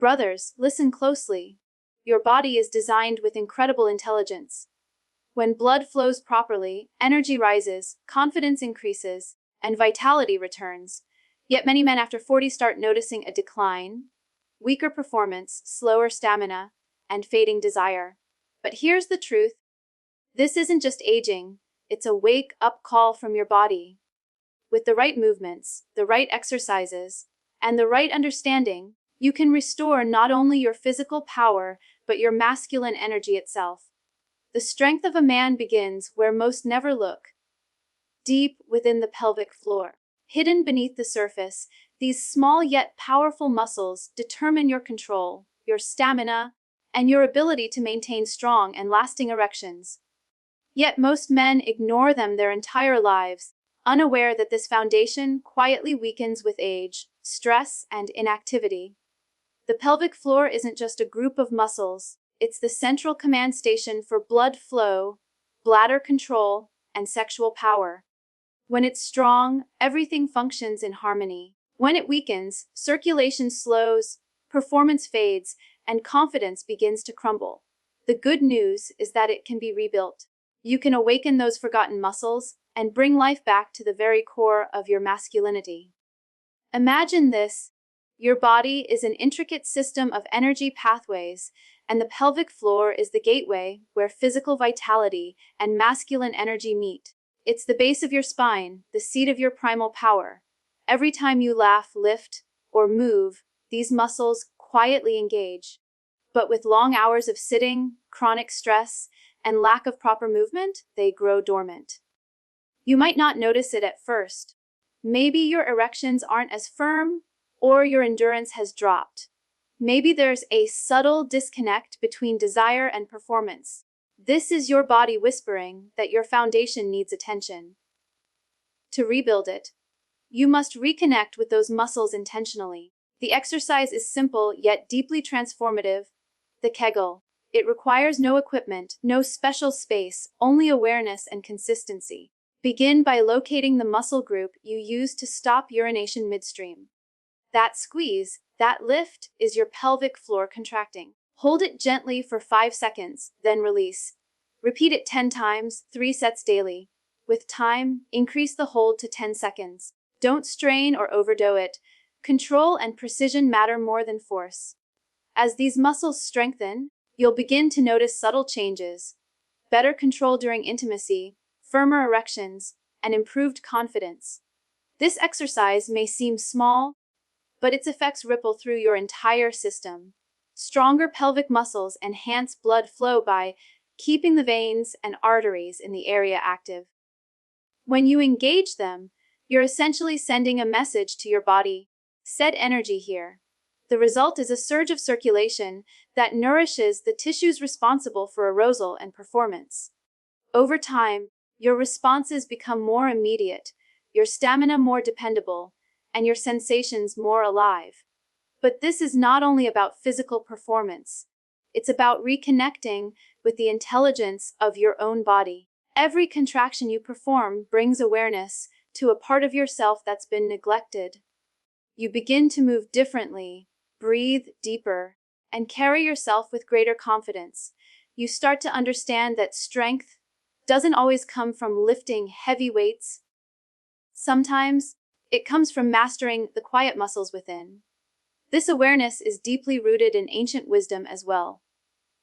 Brothers, listen closely. Your body is designed with incredible intelligence. When blood flows properly, energy rises, confidence increases, and vitality returns. Yet many men after 40 start noticing a decline, weaker performance, slower stamina, and fading desire. But here's the truth. This isn't just aging, it's a wake-up call from your body. With the right movements, the right exercises, and the right understanding, you can restore not only your physical power, but your masculine energy itself. The strength of a man begins where most never look, deep within the pelvic floor. Hidden beneath the surface, these small yet powerful muscles determine your control, your stamina, and your ability to maintain strong and lasting erections. Yet most men ignore them their entire lives, unaware that this foundation quietly weakens with age, stress, and inactivity. The pelvic floor isn't just a group of muscles, it's the central command station for blood flow, bladder control, and sexual power. When it's strong, everything functions in harmony. When it weakens, circulation slows, performance fades, and confidence begins to crumble. The good news is that it can be rebuilt. You can awaken those forgotten muscles and bring life back to the very core of your masculinity. Imagine this. Your body is an intricate system of energy pathways, and the pelvic floor is the gateway where physical vitality and masculine energy meet. It's the base of your spine, the seat of your primal power. Every time you laugh, lift, or move, these muscles quietly engage. But with long hours of sitting, chronic stress, and lack of proper movement, they grow dormant. You might not notice it at first. Maybe your erections aren't as firm, or your endurance has dropped. Maybe there's a subtle disconnect between desire and performance. This is your body whispering that your foundation needs attention. To rebuild it, you must reconnect with those muscles intentionally. The exercise is simple yet deeply transformative. The Kegel. It requires no equipment, no special space, only awareness and consistency. Begin by locating the muscle group you use to stop urination midstream. That squeeze, that lift, is your pelvic floor contracting. Hold it gently for 5 seconds, then release. Repeat it 10 times, 3 sets daily. With time, increase the hold to 10 seconds. Don't strain or overdo it. Control and precision matter more than force. As these muscles strengthen, you'll begin to notice subtle changes. Better control during intimacy, firmer erections, and improved confidence. This exercise may seem small, but its effects ripple through your entire system. Stronger pelvic muscles enhance blood flow by keeping the veins and arteries in the area active. When you engage them, you're essentially sending a message to your body. Set energy here. The result is a surge of circulation that nourishes the tissues responsible for arousal and performance. Over time, your responses become more immediate, your stamina more dependable, and your sensations more alive. But this is not only about physical performance. It's about reconnecting with the intelligence of your own body. Every contraction you perform brings awareness to a part of yourself that's been neglected. You begin to move differently, breathe deeper, and carry yourself with greater confidence. You start to understand that strength doesn't always come from lifting heavy weights. Sometimes it comes from mastering the quiet muscles within. This awareness is deeply rooted in ancient wisdom as well.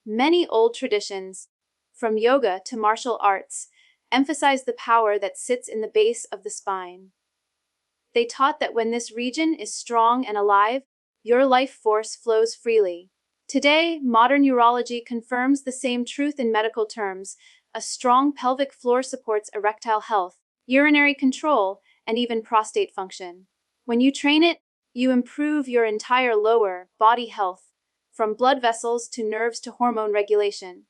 Many old traditions, from yoga to martial arts, emphasize the power that sits in the base of the spine. They taught that when this region is strong and alive, your life force flows freely. Today, modern urology confirms the same truth in medical terms. A strong pelvic floor supports erectile health, urinary control, and even prostate function. When you train it, you improve your entire lower body health, from blood vessels to nerves to hormone regulation.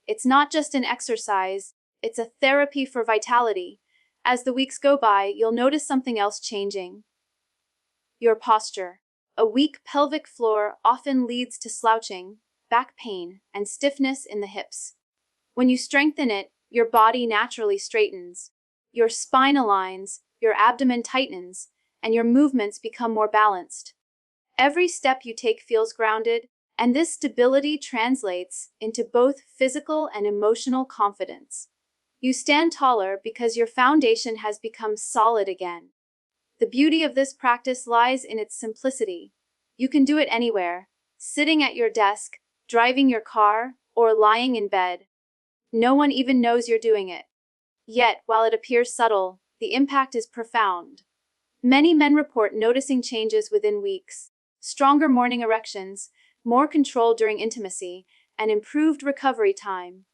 It's not just an exercise, it's a therapy for vitality. As the weeks go by, you'll notice something else changing. Your posture. A weak pelvic floor often leads to slouching, back pain, and stiffness in the hips. When you strengthen it, your body naturally straightens. Your spine aligns, your abdomen tightens, and your movements become more balanced. Every step you take feels grounded, and this stability translates into both physical and emotional confidence. You stand taller because your foundation has become solid again. The beauty of this practice lies in its simplicity. You can do it anywhere, sitting at your desk, driving your car, or lying in bed. No one even knows you're doing it. Yet, while it appears subtle, the impact is profound. Many men report noticing changes within weeks: stronger morning erections, more control during intimacy, and improved recovery time.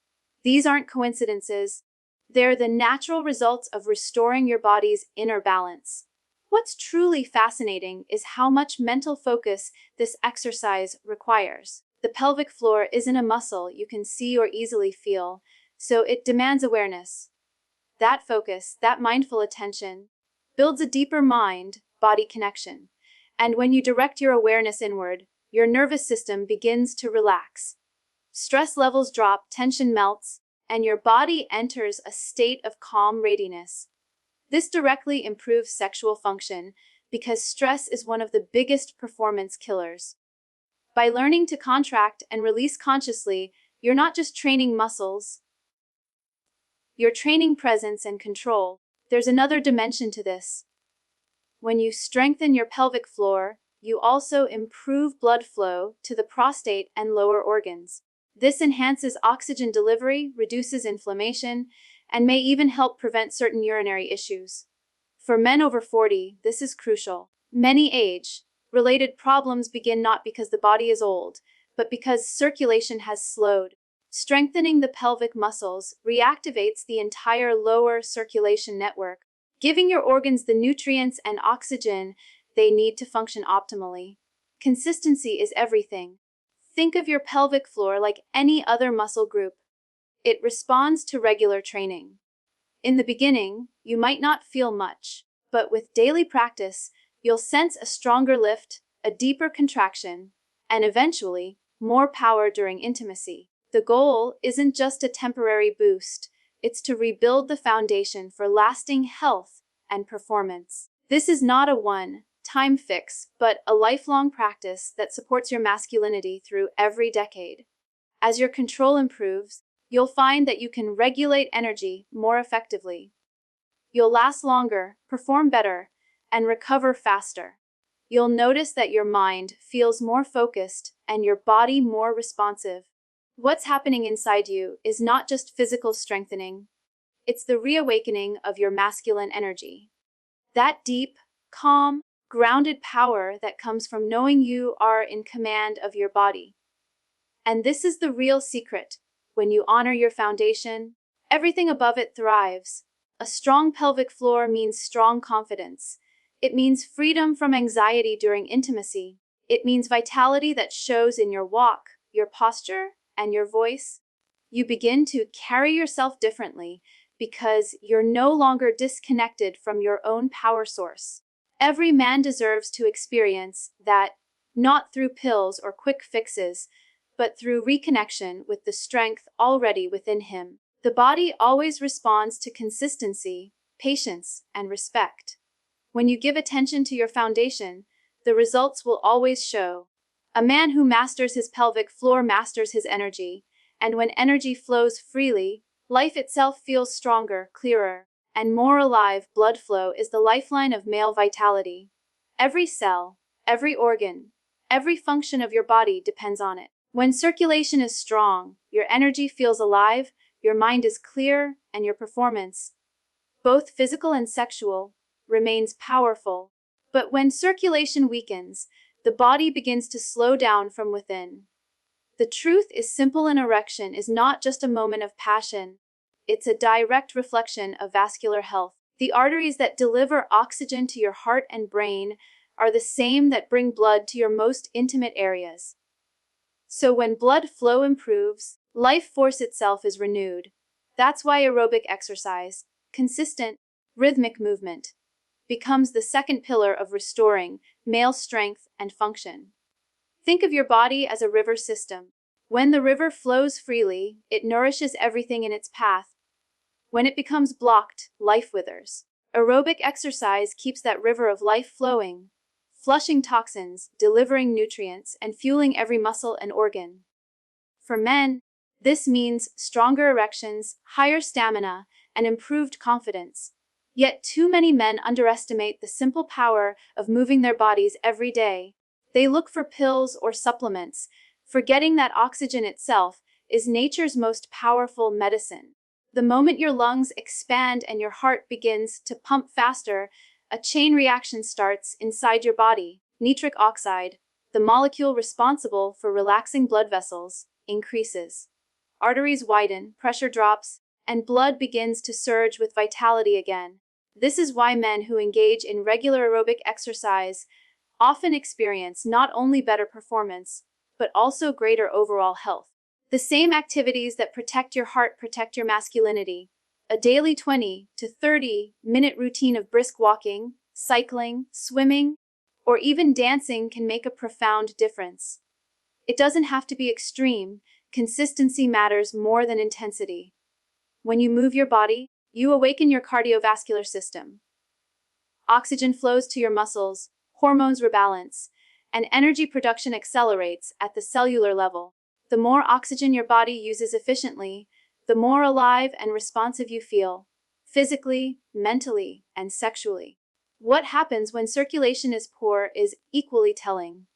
These aren't coincidences. They're the natural results of restoring your body's inner balance. What's truly fascinating is how much mental focus this exercise requires. The pelvic floor isn't a muscle you can see or easily feel, so it demands awareness. That focus, that mindful attention, builds a deeper mind-body connection. And when you direct your awareness inward, your nervous system begins to relax. Stress levels drop, tension melts, and your body enters a state of calm readiness. This directly improves sexual function because stress is one of the biggest performance killers. By learning to contract and release consciously, you're not just training muscles, you're training presence and control. There's another dimension to this. When you strengthen your pelvic floor, you also improve blood flow to the prostate and lower organs. This enhances oxygen delivery, reduces inflammation, and may even help prevent certain urinary issues. For men over 40, this is crucial. Many age-related problems begin not because the body is old, but because circulation has slowed. Strengthening the pelvic muscles reactivates the entire lower circulation network, giving your organs the nutrients and oxygen they need to function optimally. Consistency is everything. Think of your pelvic floor like any other muscle group. It responds to regular training. In the beginning, you might not feel much, but with daily practice, you'll sense a stronger lift, a deeper contraction, and eventually, more power during intimacy. The goal isn't just a temporary boost, it's to rebuild the foundation for lasting health and performance. This is not a one-time fix, but a lifelong practice that supports your masculinity through every decade. As your control improves, you'll find that you can regulate energy more effectively. You'll last longer, perform better, and recover faster. You'll notice that your mind feels more focused and your body more responsive. What's happening inside you is not just physical strengthening, it's the reawakening of your masculine energy. That deep, calm, grounded power that comes from knowing you are in command of your body. And this is the real secret. When you honor your foundation, everything above it thrives. A strong pelvic floor means strong confidence. It means freedom from anxiety during intimacy. It means vitality that shows in your walk, your posture, and your voice. You begin to carry yourself differently because you're no longer disconnected from your own power source. Every man deserves to experience that, not through pills or quick fixes, but through reconnection with the strength already within him. The body always responds to consistency, patience, and respect. When you give attention to your foundation, the results will always show. A man who masters his pelvic floor masters his energy, and when energy flows freely, life itself feels stronger, clearer, and more alive. Blood flow is the lifeline of male vitality. Every cell, every organ, every function of your body depends on it. When circulation is strong, your energy feels alive, your mind is clear, and your performance, both physical and sexual, remains powerful. But when circulation weakens, the body begins to slow down from within. The truth is simple: an erection is not just a moment of passion. It's a direct reflection of vascular health. The arteries that deliver oxygen to your heart and brain are the same that bring blood to your most intimate areas. So when blood flow improves, life force itself is renewed. That's why aerobic exercise, consistent, rhythmic movement, becomes the second pillar of restoring male strength and function. Think of your body as a river system. When the river flows freely, it nourishes everything in its path. When it becomes blocked, life withers. Aerobic exercise keeps that river of life flowing, flushing toxins, delivering nutrients, and fueling every muscle and organ. For men, this means stronger erections, higher stamina, and improved confidence. Yet too many men underestimate the simple power of moving their bodies every day. They look for pills or supplements, forgetting that oxygen itself is nature's most powerful medicine. The moment your lungs expand and your heart begins to pump faster, a chain reaction starts inside your body. Nitric oxide, the molecule responsible for relaxing blood vessels, increases. Arteries widen, pressure drops, and blood begins to surge with vitality again. This is why men who engage in regular aerobic exercise often experience not only better performance, but also greater overall health. The same activities that protect your heart protect your masculinity. A daily 20 to 30-minute routine of brisk walking, cycling, swimming, or even dancing can make a profound difference. It doesn't have to be extreme. Consistency matters more than intensity. When you move your body, you awaken your cardiovascular system. Oxygen flows to your muscles, hormones rebalance, and energy production accelerates at the cellular level. The more oxygen your body uses efficiently, the more alive and responsive you feel, physically, mentally, and sexually. What happens when circulation is poor is equally telling.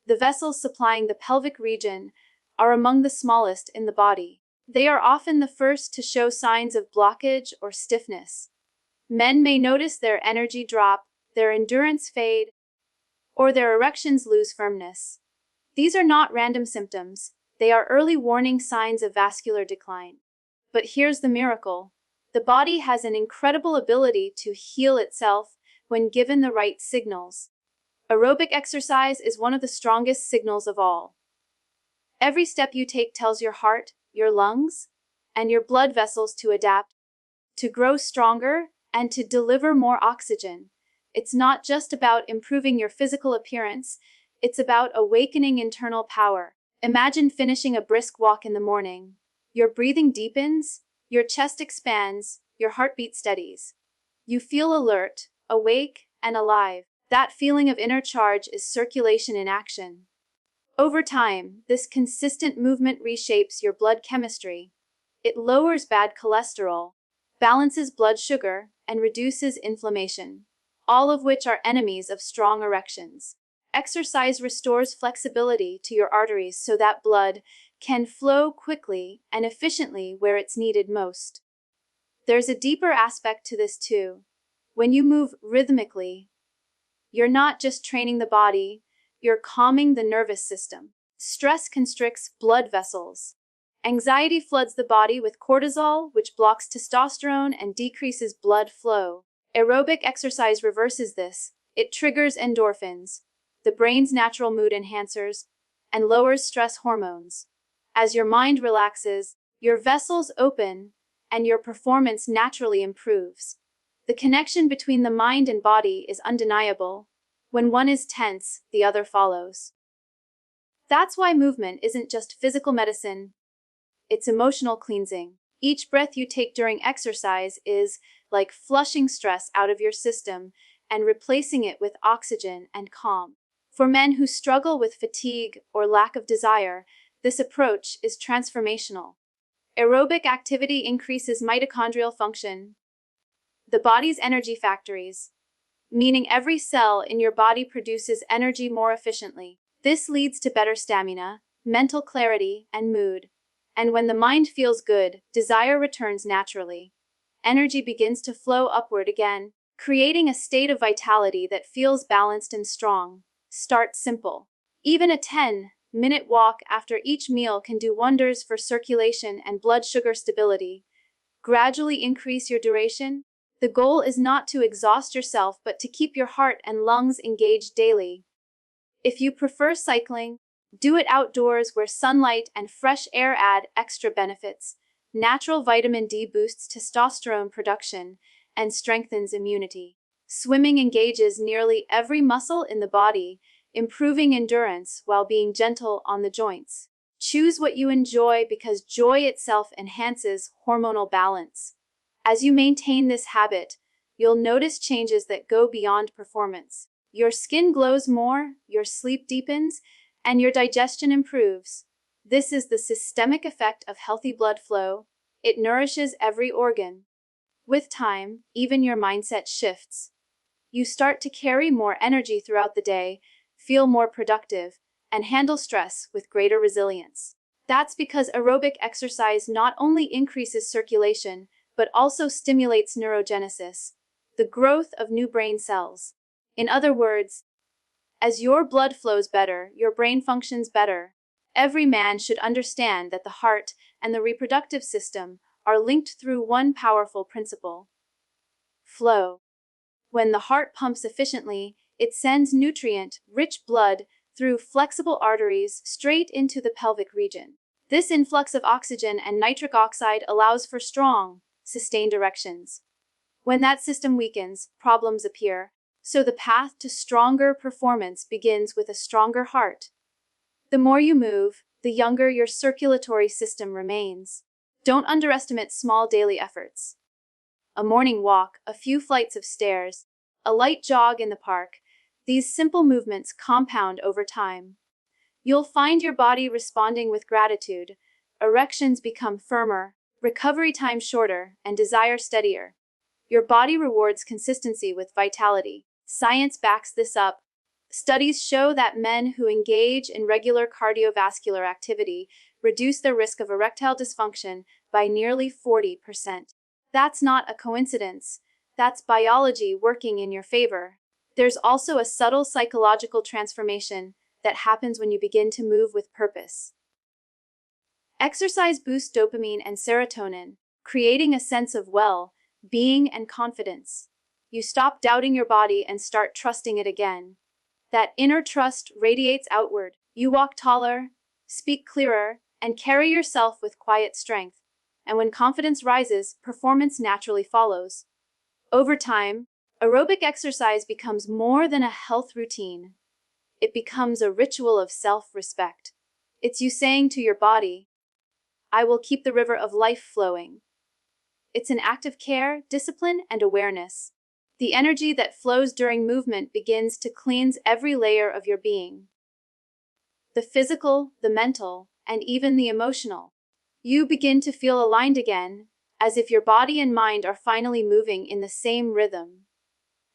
The vessels supplying the pelvic region are among the smallest in the body. They are often the first to show signs of blockage or stiffness. Men may notice their energy drop, their endurance fade, or their erections lose firmness. These are not random symptoms. They are early warning signs of vascular decline. But here's the miracle. The body has an incredible ability to heal itself when given the right signals. Aerobic exercise is one of the strongest signals of all. Every step you take tells your heart, your lungs, and your blood vessels to adapt, to grow stronger, and to deliver more oxygen. It's not just about improving your physical appearance, it's about awakening internal power. Imagine finishing a brisk walk in the morning. Your breathing deepens, your chest expands, your heartbeat steadies. You feel alert, awake, and alive. That feeling of inner charge is circulation in action. Over time, this consistent movement reshapes your blood chemistry. It lowers bad cholesterol, balances blood sugar, and reduces inflammation, all of which are enemies of strong erections. Exercise restores flexibility to your arteries so that blood can flow quickly and efficiently where it's needed most. There's a deeper aspect to this too. When you move rhythmically, you're not just training the body, you're calming the nervous system. Stress constricts blood vessels. Anxiety floods the body with cortisol, which blocks testosterone and decreases blood flow. Aerobic exercise reverses this. It triggers endorphins, the brain's natural mood enhancers, and lowers stress hormones. As your mind relaxes, your vessels open, and your performance naturally improves. The connection between the mind and body is undeniable. When one is tense, the other follows. That's why movement isn't just physical medicine, it's emotional cleansing. Each breath you take during exercise is like flushing stress out of your system and replacing it with oxygen and calm. For men who struggle with fatigue or lack of desire, this approach is transformational. Aerobic activity increases mitochondrial function, the body's energy factories, meaning every cell in your body produces energy more efficiently. This leads to better stamina, mental clarity, and mood. And when the mind feels good, desire returns naturally. Energy begins to flow upward again, creating a state of vitality that feels balanced and strong. Start simple. Even a 10-minute walk after each meal can do wonders for circulation and blood sugar stability. Gradually increase your duration. The goal is not to exhaust yourself, but to keep your heart and lungs engaged daily. If you prefer cycling, do it outdoors where sunlight and fresh air add extra benefits. Natural vitamin D boosts testosterone production and strengthens immunity. Swimming engages nearly every muscle in the body, improving endurance while being gentle on the joints. Choose what you enjoy because joy itself enhances hormonal balance. As you maintain this habit, you'll notice changes that go beyond performance. Your skin glows more, your sleep deepens, and your digestion improves. This is the systemic effect of healthy blood flow. It nourishes every organ. With time, even your mindset shifts. You start to carry more energy throughout the day, feel more productive, and handle stress with greater resilience. That's because aerobic exercise not only increases circulation, but also stimulates neurogenesis, the growth of new brain cells. In other words, as your blood flows better, your brain functions better. Every man should understand that the heart and the reproductive system are linked through one powerful principle: flow. When the heart pumps efficiently, it sends nutrient-rich blood through flexible arteries straight into the pelvic region. This influx of oxygen and nitric oxide allows for strong, sustained erections. When that system weakens, problems appear. So the path to stronger performance begins with a stronger heart. The more you move, the younger your circulatory system remains. Don't underestimate small daily efforts. A morning walk, a few flights of stairs, a light jog in the park. These simple movements compound over time. You'll find your body responding with gratitude. Erections become firmer, recovery time shorter, and desire steadier. Your body rewards consistency with vitality. Science backs this up. Studies show that men who engage in regular cardiovascular activity reduce their risk of erectile dysfunction by nearly 40%. That's not a coincidence. That's biology working in your favor. There's also a subtle psychological transformation that happens when you begin to move with purpose. Exercise boosts dopamine and serotonin, creating a sense of well-being and confidence. You stop doubting your body and start trusting it again. That inner trust radiates outward. You walk taller, speak clearer, and carry yourself with quiet strength. And when confidence rises, performance naturally follows. Over time, aerobic exercise becomes more than a health routine. It becomes a ritual of self-respect. It's you saying to your body, "I will keep the river of life flowing." It's an act of care, discipline, and awareness. The energy that flows during movement begins to cleanse every layer of your being. The physical, the mental, and even the emotional. You begin to feel aligned again, as if your body and mind are finally moving in the same rhythm.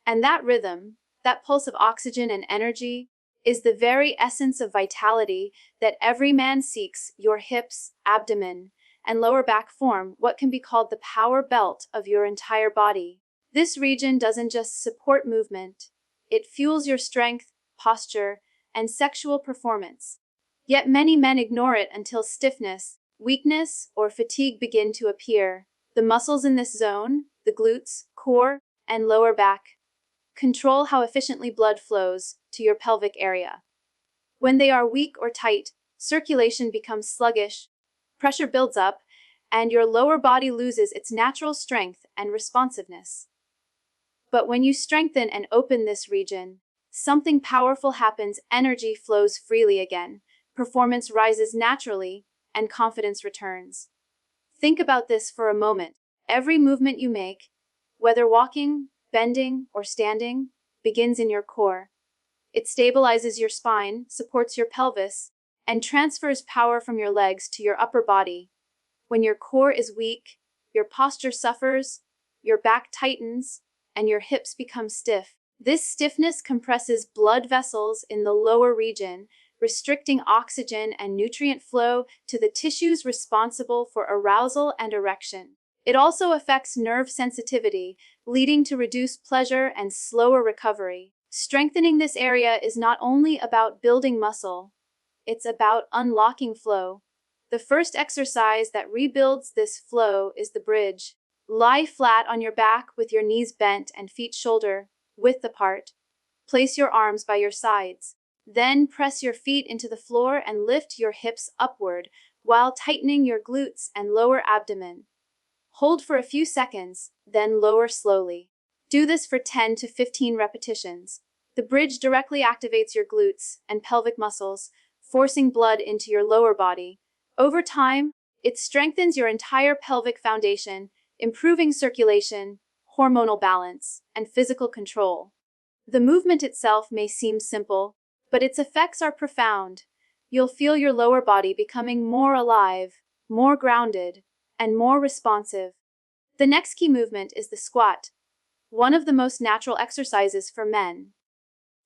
And that rhythm, that pulse of oxygen and energy, is the very essence of vitality that every man seeks. Your hips, abdomen, and lower back form what can be called the power belt of your entire body. This region doesn't just support movement, it fuels your strength, posture, and sexual performance. Yet many men ignore it until stiffness, weakness, or fatigue begin to appear. The muscles in this zone, the glutes, core, and lower back, control how efficiently blood flows to your pelvic area. When they are weak or tight, circulation becomes sluggish, pressure builds up, and your lower body loses its natural strength and responsiveness. But when you strengthen and open this region, something powerful happens. Energy flows freely again, performance rises naturally, and confidence returns. Think about this for a moment. Every movement you make, whether walking, bending, or standing, begins in your core. It stabilizes your spine, supports your pelvis, and transfers power from your legs to your upper body. When your core is weak, your posture suffers, your back tightens, and your hips become stiff. This stiffness compresses blood vessels in the lower region, restricting oxygen and nutrient flow to the tissues responsible for arousal and erection. It also affects nerve sensitivity, leading to reduced pleasure and slower recovery. Strengthening this area is not only about building muscle, it's about unlocking flow. The first exercise that rebuilds this flow is the bridge. Lie flat on your back with your knees bent and feet shoulder-width apart. Place your arms by your sides. Then press your feet into the floor and lift your hips upward while tightening your glutes and lower abdomen. Hold for a few seconds, then lower slowly. Do this for 10 to 15 repetitions. The bridge directly activates your glutes and pelvic muscles, forcing blood into your lower body. Over time, it strengthens your entire pelvic foundation, improving circulation, hormonal balance, and physical control. The movement itself may seem simple, but its effects are profound. You'll feel your lower body becoming more alive, more grounded, and more responsive. The next key movement is the squat, one of the most natural exercises for men.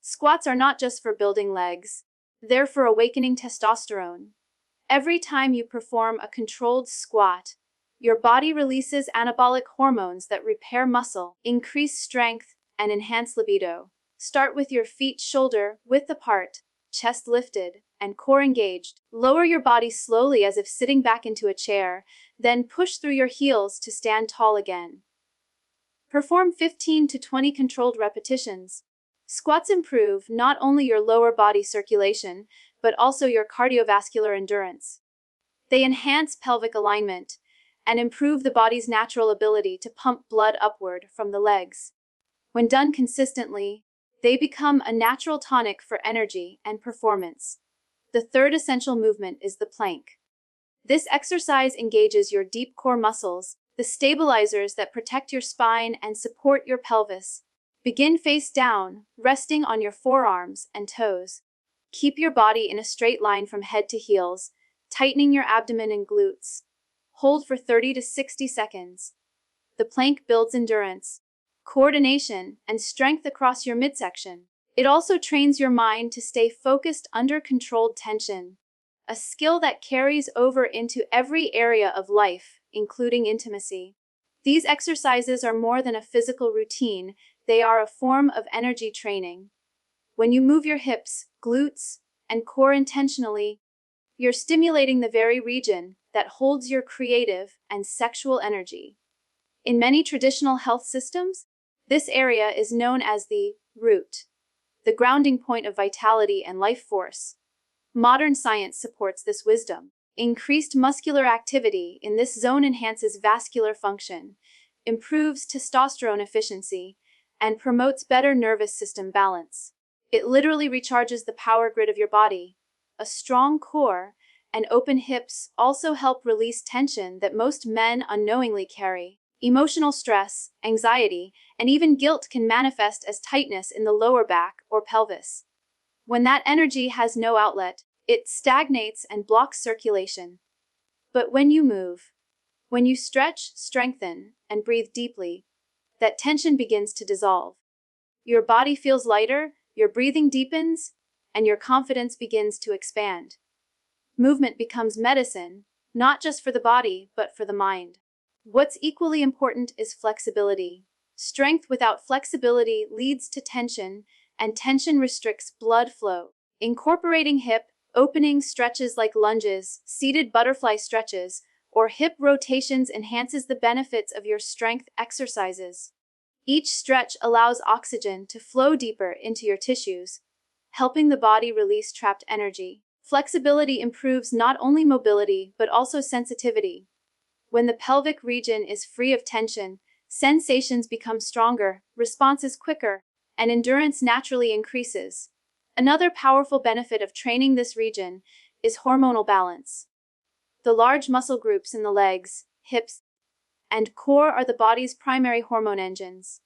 Squats are not just for building legs, they're for awakening testosterone. Every time you perform a controlled squat, your body releases anabolic hormones that repair muscle, increase strength, and enhance libido. Start with your feet shoulder width apart, chest lifted, and core engaged. Lower your body slowly as if sitting back into a chair, then push through your heels to stand tall again. Perform 15 to 20 controlled repetitions. Squats improve not only your lower body circulation, but also your cardiovascular endurance. They enhance pelvic alignment and improve the body's natural ability to pump blood upward from the legs. When done consistently, they become a natural tonic for energy and performance. The third essential movement is the plank. This exercise engages your deep core muscles, the stabilizers that protect your spine and support your pelvis. Begin face down, resting on your forearms and toes. Keep your body in a straight line from head to heels, tightening your abdomen and glutes. Hold for 30 to 60 seconds. The plank builds endurance, coordination, and strength across your midsection. It also trains your mind to stay focused under controlled tension, a skill that carries over into every area of life, including intimacy. These exercises are more than a physical routine, they are a form of energy training. When you move your hips, glutes, and core intentionally, you're stimulating the very region that holds your creative and sexual energy. In many traditional health systems, this area is known as the root, the grounding point of vitality and life force. Modern science supports this wisdom. Increased muscular activity in this zone enhances vascular function, improves testosterone efficiency, and promotes better nervous system balance. It literally recharges the power grid of your body. A strong core and open hips also help release tension that most men unknowingly carry. Emotional stress, anxiety, and even guilt can manifest as tightness in the lower back or pelvis. When that energy has no outlet, it stagnates and blocks circulation. But when you move, when you stretch, strengthen, and breathe deeply, that tension begins to dissolve. Your body feels lighter, your breathing deepens, and your confidence begins to expand. Movement becomes medicine, not just for the body, but for the mind. What's equally important is flexibility. Strength without flexibility leads to tension, and tension restricts blood flow. Incorporating hip opening stretches like lunges, seated butterfly stretches, or hip rotations enhances the benefits of your strength exercises. Each stretch allows oxygen to flow deeper into your tissues, helping the body release trapped energy. Flexibility improves not only mobility, but also sensitivity. When the pelvic region is free of tension, sensations become stronger, response is quicker, and endurance naturally increases. Another powerful benefit of training this region is hormonal balance. The large muscle groups in the legs, hips, and core are the body's primary hormone engines.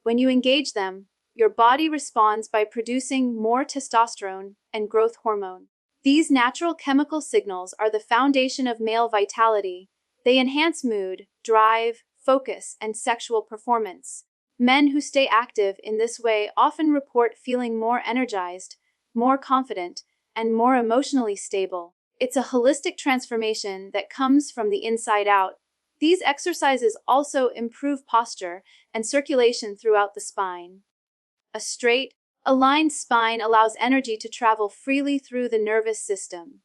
When you engage them, your body responds by producing more testosterone and growth hormone. These natural chemical signals are the foundation of male vitality. They enhance mood, drive, focus, and sexual performance. Men who stay active in this way often report feeling more energized, more confident, and more emotionally stable. It's a holistic transformation that comes from the inside out. These exercises also improve posture and circulation throughout the spine. A straight, aligned spine allows energy to travel freely through the nervous system.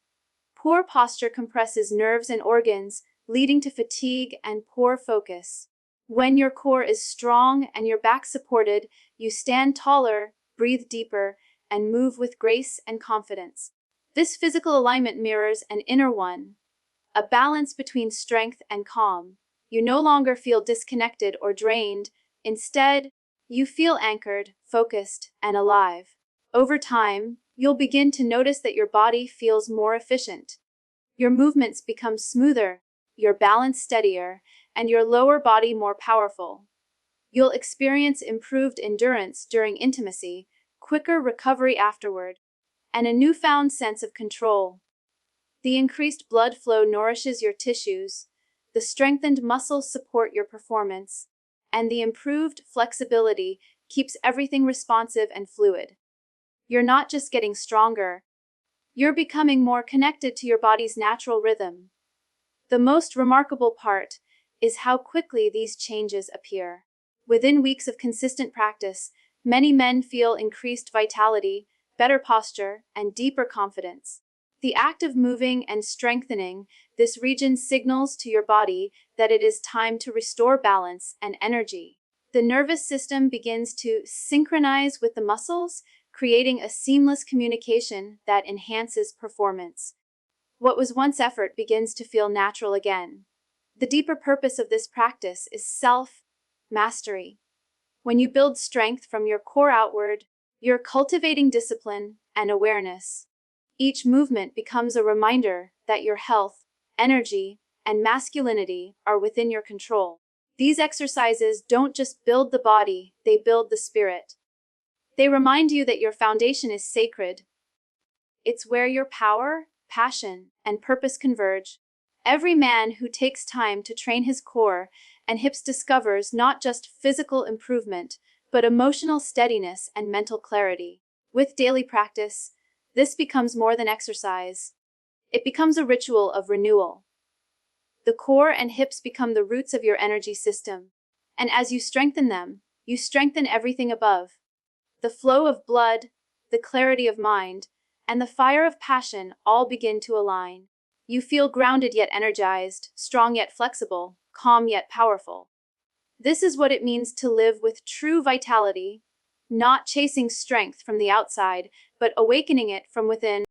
Poor posture compresses nerves and organs, leading to fatigue and poor focus. When your core is strong and your back supported, you stand taller, breathe deeper, and move with grace and confidence. This physical alignment mirrors an inner one, a balance between strength and calm. You no longer feel disconnected or drained. Instead, you feel anchored, focused, and alive. Over time, you'll begin to notice that your body feels more efficient. Your movements become smoother, your balance steadier, and your lower body more powerful. You'll experience improved endurance during intimacy, quicker recovery afterward, and a newfound sense of control. The increased blood flow nourishes your tissues, the strengthened muscles support your performance, and the improved flexibility keeps everything responsive and fluid. You're not just getting stronger, you're becoming more connected to your body's natural rhythm. The most remarkable part is how quickly these changes appear. Within weeks of consistent practice, many men feel increased vitality, better posture, and deeper confidence. The act of moving and strengthening this region signals to your body that it is time to restore balance and energy. The nervous system begins to synchronize with the muscles, creating a seamless communication that enhances performance. What was once effort begins to feel natural again. The deeper purpose of this practice is self-mastery. When you build strength from your core outward, you're cultivating discipline and awareness. Each movement becomes a reminder that your health, energy, and masculinity are within your control. These exercises don't just build the body, they build the spirit. They remind you that your foundation is sacred. It's where your power, passion, and purpose converge. Every man who takes time to train his core and hips discovers not just physical improvement, but emotional steadiness and mental clarity. With daily practice, this becomes more than exercise. It becomes a ritual of renewal. The core and hips become the roots of your energy system. And as you strengthen them, you strengthen everything above. The flow of blood, the clarity of mind, and the fire of passion all begin to align. You feel grounded yet energized, strong yet flexible, calm yet powerful. This is what it means to live with true vitality, not chasing strength from the outside, but awakening it from within.